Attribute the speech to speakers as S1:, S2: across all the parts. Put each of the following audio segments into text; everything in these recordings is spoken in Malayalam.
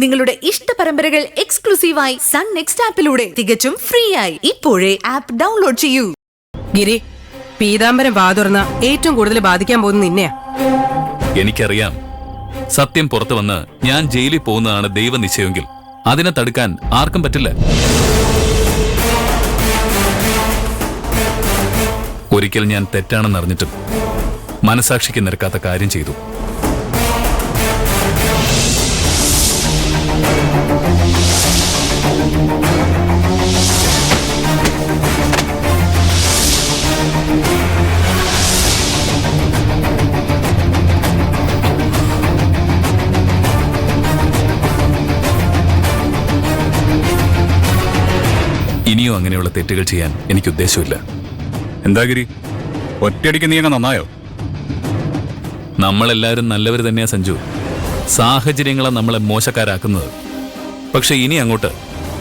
S1: നിങ്ങളുടെ ഇഷ്ട പരമ്പരകൾ എക്സ്ക്ലൂസീവായി സൺ നെക്സ്റ്റ് ആപ്പിലൂടെ തികച്ചും ഫ്രീ ആയി ഇപ്പോഴേ ആപ്പ് ഡൗൺലോഡ് ചെയ്യൂ.
S2: ഗിരി, പീതാംബരം വാതുറന്ന ഏറ്റവും കൂടുതൽ ബാധിക്കാൻ പോകുന്ന നിന്നെയാ.
S3: എനിക്കറിയാം. സത്യം പുറത്തു വന്ന് ഞാൻ ജയിലിൽ പോകുന്നതാണ് ദൈവനിശ്ചയമെങ്കിൽ അതിനെ തടുക്കാൻ ആർക്കും പറ്റില്ല. ഒരിക്കൽ ഞാൻ തെറ്റാണെന്നറിഞ്ഞിട്ടും മനസാക്ഷിക്ക് നിരക്കാത്ത കാര്യം ചെയ്തു. ഇനിയും അങ്ങനെയുള്ള തെറ്റുകൾ ചെയ്യാൻ എനിക്ക് ഉദ്ദേശമില്ല.
S4: എന്താ ഗിരി, ഒറ്റയടിക്ക് നീ അങ്ങ് നന്നായോ?
S3: നമ്മളെല്ലാവരും നല്ലവർ തന്നെയാ സഞ്ജു. സാഹചര്യങ്ങളെ നമ്മളെ മോശക്കാരാക്കുന്നത്. പക്ഷെ ഇനി അങ്ങോട്ട്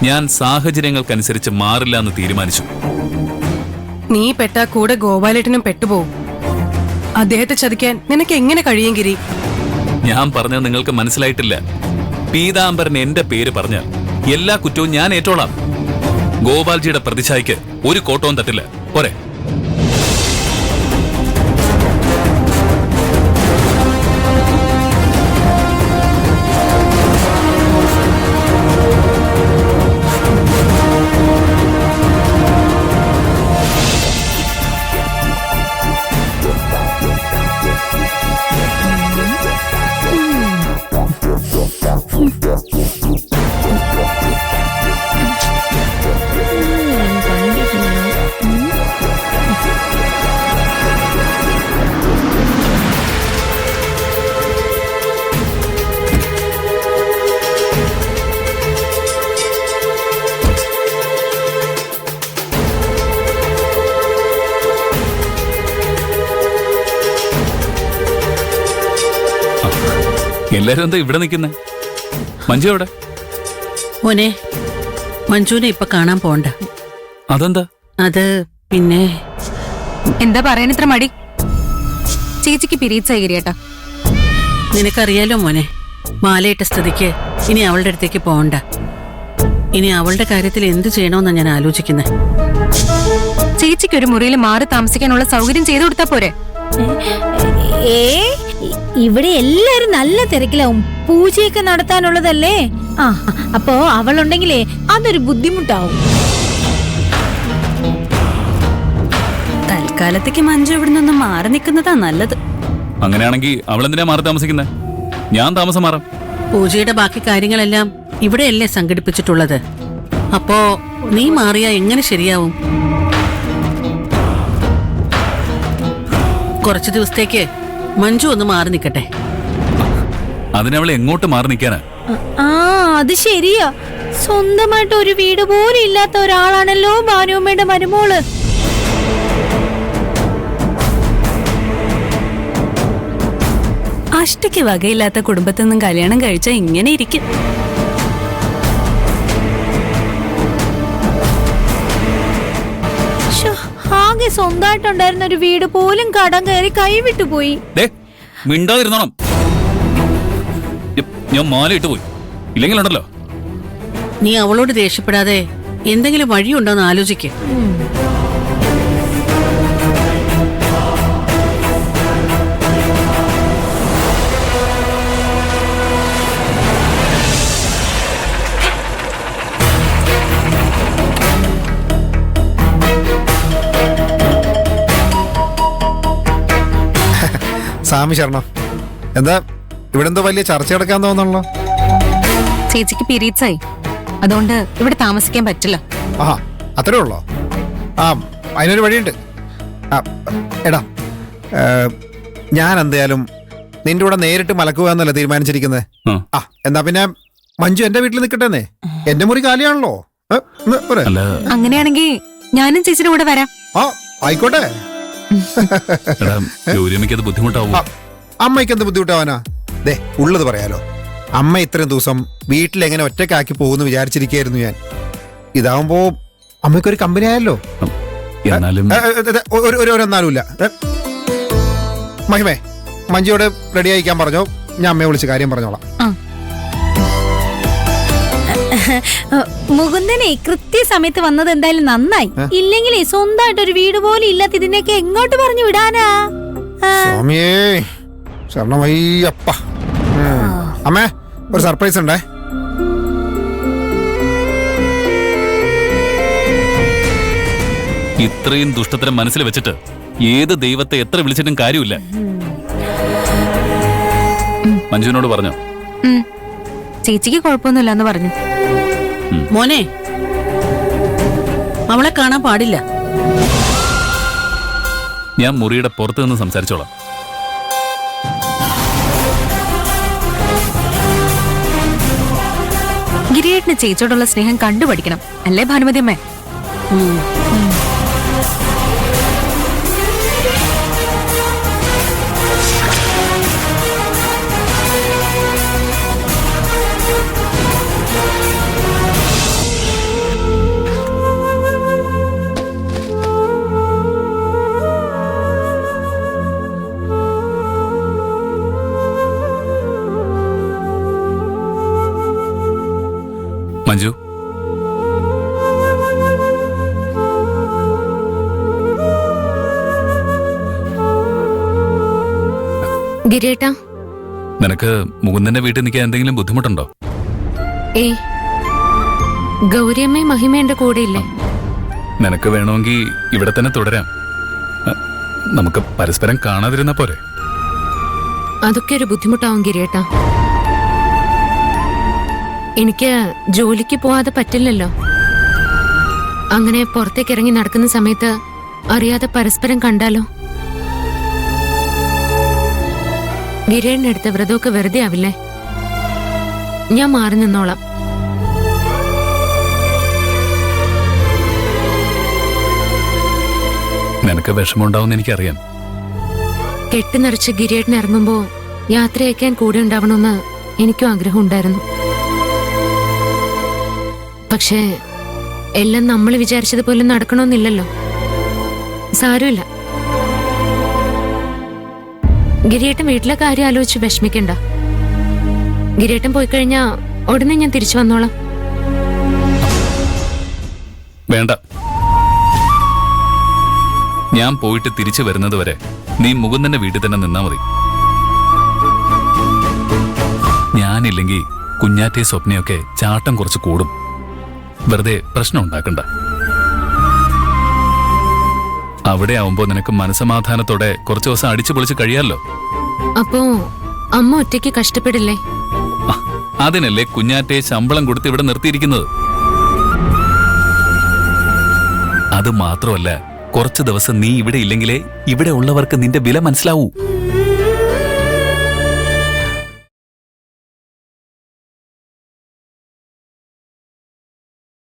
S3: ഞാൻ സാഹചര്യങ്ങൾക്കനുസരിച്ച് മാറില്ല എന്ന് തീരുമാനിച്ചു.
S2: നീ പെട്ടാ കൂടെ ഗോപാലേട്ടനും പെട്ടുപോകും. അദ്ദേഹത്തെ ചതിക്കാൻ നിനക്ക് എങ്ങനെ കഴിയും ഗിരി?
S3: ഞാൻ പറഞ്ഞത് നിങ്ങൾക്ക് മനസ്സിലായിട്ടില്ല. പീതാംബരൻ എന്റെ പേര് പറഞ്ഞാൽ എല്ലാ കുറ്റവും ഞാൻ ഏറ്റോളാം. ഗോപാൽജിയുടെ പ്രതിച്ഛായക്ക് ഒരു കോട്ടവും തട്ടില്ല. പോരെ? എല്ലാരും എന്താ ഇവിടെ നിൽക്കുന്നേ? മഞ്ജു എവിടെ?
S5: മോനെ, മഞ്ജുവിനെ ഇപ്പൊ കാണാൻ പോണ്ട.
S3: അതെന്താ?
S5: അത് പിന്നെ
S6: എന്താ പറയാൻ ഇത്ര മടി? ചേച്ചിക്ക് പിരീഡ്സ് ആയി ഗിരിയേട്ടാ.
S5: നിനക്കറിയാലോ മോനെ, മാലയിട്ട സ്ഥിതിക്ക് ഇനി അവളുടെ അടുത്തേക്ക് പോകണ്ട. ഇനി അവളുടെ കാര്യത്തിൽ എന്ത് ചെയ്യണമെന്നാ ഞാൻ ആലോചിക്കുന്നത്.
S6: ചേച്ചിക്ക് ഒരു മുറിയിൽ മാറി താമസിക്കാനുള്ള സൗകര്യം ചെയ്തു കൊടുത്താ പോരെ?
S7: ഇവിടെ എല്ലാരും നല്ല തിരക്കിലാവും. പൂജയൊക്കെ നടത്താനുള്ളതല്ലേ. അപ്പോ അവളുണ്ടെങ്കിലേ അതൊരു ബുദ്ധിമുട്ടാവും.
S6: തൽക്കാലത്തേക്ക് മഞ്ജു ഇവിടെ നിന്നും മാറി നിൽക്കുന്നതാ നല്ലത്.
S3: അങ്ങനെയാണെങ്കിൽ അവളെന്തിനാ മാറി താമസിക്കുന്നത്? ഞാൻ താമസം മാറാം.
S5: പൂജയുടെ ബാക്കി കാര്യങ്ങളെല്ലാം ഇവിടെയല്ലേ സംഘടിപ്പിച്ചിട്ടുള്ളത്. അപ്പോ നീ മാറിയാ എങ്ങനെ ശരിയാവും? കുറച്ചു ദിവസത്തേക്ക് മഞ്ജു ഒന്ന് മാറി നിൽക്കട്ടെ.
S3: അതിനവളെ എങ്ങോട്ട് മാറി നിൽക്കാനാ?
S7: അത് ശരിയാ. സ്വന്തമായിട്ട് ഒരു വീട് പോലും ഇല്ലാത്ത ഒരാളാണല്ലോ ഭാനുമ്മയുടെ മരുമോള്.
S6: അഷ്ടയ്ക്ക് വകയില്ലാത്ത കുടുംബത്തിൽ നിന്നും കല്യാണം കഴിച്ചാൽ ഇങ്ങനെ ഇരിക്കും.
S7: ആകെ സ്വന്തമായിട്ടുണ്ടായിരുന്ന ഒരു വീട് പോലും കടം കയറി കൈവിട്ടു പോയി.
S3: മിണ്ടാതിരുന്നോണം. ഞാൻ മാലയിട്ട് പോയി. ഇല്ലെങ്കിലുണ്ടല്ലോ.
S5: നീ അവളോട് ദേഷ്യപ്പെടാതെ എന്തെങ്കിലും വഴിയുണ്ടോന്ന് ആലോചിക്ക്.
S8: സ്വാമി ശരണം. എന്താ ഇവിടെ എന്തോ വലിയ ചർച്ച നടക്കാൻ തോന്നണല്ലോ?
S6: ചേച്ചിക്ക് പീരീഡ്സ് ആയി, അതുകൊണ്ട് ഇവിടെ താമസിക്കാൻ പറ്റില്ല.
S8: ആഹാ, അത്രേ ഉള്ളോ? അതിനൊരു വഴിയുണ്ട്. എടാ, ഞാൻ എന്തായാലും നിന്റെ കൂടെ നേരിട്ട് മലക്കുക എന്നല്ല തീരുമാനിച്ചിരിക്കുന്നത്. എന്നാ പിന്നെ മഞ്ജു എന്റെ വീട്ടിൽ നിൽക്കട്ടെന്നേ. എന്റെ മുറി കാലിയാണല്ലോ.
S6: അങ്ങനെയാണെങ്കിൽ ഞാനും ചേച്ചിയുടെ കൂടെ വരാം.
S8: ആയിക്കോട്ടെ.
S3: ബുദ്ധിമുട്ടാവും.
S8: അമ്മയ്ക്ക് എന്ത് ബുദ്ധിമുട്ടാവാനാ? ദേ, ഉള്ളത് പറയാലോ. അമ്മ ഇത്രയും ദിവസം വീട്ടിലെങ്ങനെ ഒറ്റക്കാക്കി പോകുന്നു വിചാരിച്ചിരിക്കുകയായിരുന്നു ഞാൻ. ഇതാവുമ്പോ അമ്മയ്ക്കൊരു കമ്പനി ആയല്ലോ. ഒരെന്നാലുമില്ല. മഹിമേ, മഞ്ജുയോട് റെഡി ആയിക്കാൻ പറഞ്ഞോ, ഞാൻ അമ്മയെ വിളിച്ച് കാര്യം പറഞ്ഞോളാം.
S7: മുകുന്ദനെ കൃത്യസമയത്ത് വന്നത് എന്തായാലും നന്നായി. ഇല്ലെങ്കിലേ സ്വന്തമായിട്ട് ഒരു വീട് പോലും ഇല്ലാത്ത ഇതിനൊക്കെ എങ്ങോട്ട് പറഞ്ഞു വിടാനാ?
S8: സ്വാമിയേ ശരണമയ്യപ്പ. അമ്മേ ഒരു സർപ്രൈസ് ഉണ്ടേ.
S3: ഇത്രയും ദുഷ്ടത്തരം മനസ്സിൽ വെച്ചിട്ട് ഏത് ദൈവത്തെ എത്ര വിളിച്ചിട്ടും കാര്യമില്ല. മഞ്ജുവിനോട് പറഞ്ഞോ?
S6: ചേച്ചിക്ക് കുഴപ്പമൊന്നുമില്ലെന്ന് പറഞ്ഞു.
S5: മോനെ, അവളെ കാണാൻ പാടില്ല.
S3: ഞാൻ മുറിയുടെ പുറത്ത് നിന്ന് സംസാരിച്ചോളാം.
S6: ഗിരിയേട്ടന് ചേച്ചിയോടുള്ള സ്നേഹം കണ്ടുപഠിക്കണം, അല്ലേ ഭാനുമതി അമ്മേ?
S3: മഞ്ജു,
S6: ഗിരിയേട്ടാ,
S3: നിനക്ക് മുകുന്ദന്റെ വീട്ടിൽ നിൽക്കാൻ എന്തെങ്കിലും ബുദ്ധിമുട്ടുണ്ടോ?
S6: ഏയ്, ഗൗരിയമ്മയും മഹിമ എന്റെ കൂടെ ഇല്ലേ?
S3: നിനക്ക് വേണമെങ്കിൽ ഇവിടെ തന്നെ തുടരാം. നമുക്ക് പരസ്പരം കാണാതിരുന്ന പോരെ?
S6: അതൊക്കെ ഒരു ബുദ്ധിമുട്ടാവും ഗിരിയേട്ടാ. എനിക്ക് ജോലിക്ക് പോവാതെ പറ്റില്ലല്ലോ. അങ്ങനെ പുറത്തേക്ക് ഇറങ്ങി നടക്കുന്ന സമയത്ത് അറിയാതെ പരസ്പരം കണ്ടാലോ? ഗിരേടിനടുത്ത വ്രതമൊക്കെ വെറുതെ ആവില്ലേ? ഞാൻ മാറി നിന്നോളാം.
S3: നിനക്ക് വിഷമമുണ്ടാവുമെന്ന് എനിക്കറിയാം.
S6: കെട്ടുനിറച്ച് ഗിരേടിന് ഇറങ്ങുമ്പോ യാത്രയക്കാൻ കൂടെ ഉണ്ടാവണമെന്ന് എനിക്കും ആഗ്രഹം ഉണ്ടായിരുന്നു. പക്ഷേ എല്ലാം നമ്മൾ വിചാരിച്ചതുപോലെ നടക്കണമെന്നില്ലല്ലോ. സാരമില്ല, ഗിരിയേട്ടൻ വീട്ടിലെ കാര്യം ആലോചിച്ച് വിഷമിക്കണ്ട. ഗിരിയേട്ടൻ പോയി കഴിഞ്ഞാ ഉടനെ ഞാൻ തിരിച്ചു വന്നോളാം.
S3: വേണ്ട, ഞാൻ പോയിട്ട് തിരിച്ചു വരുന്നത് വരെ നീ മുകുന്ദന്റെ വീട്ടിൽ തന്നെ നിന്നാ മതി. ഞാനില്ലെങ്കിൽ കുഞ്ഞാറ്റേ സ്വപ്നയൊക്കെ ചാട്ടം കുറച്ച് കൂടും. വെറുതെ പ്രശ്നം ഉണ്ടാക്കണ്ട. അവിടെ ആവുമ്പോ നിനക്ക് മനസമാധാനത്തോടെ കുറച്ചു ദിവസം അടിച്ചു പൊളിച്ച് കഴിയാലോ.
S6: അപ്പോ അമ്മ ഒറ്റയ്ക്ക് കഷ്ടപ്പെടില്ലേ?
S3: അതിനല്ലേ കുഞ്ഞാറ്റെ ശമ്പളം കൊടുത്ത് ഇവിടെ നിർത്തിയിരിക്കുന്നത്. അത് മാത്രമല്ല, കുറച്ചു ദിവസം നീ ഇവിടെ ഇല്ലെങ്കിലേ ഇവിടെ ഉള്ളവർക്ക് നിന്റെ വില മനസ്സിലാവൂ.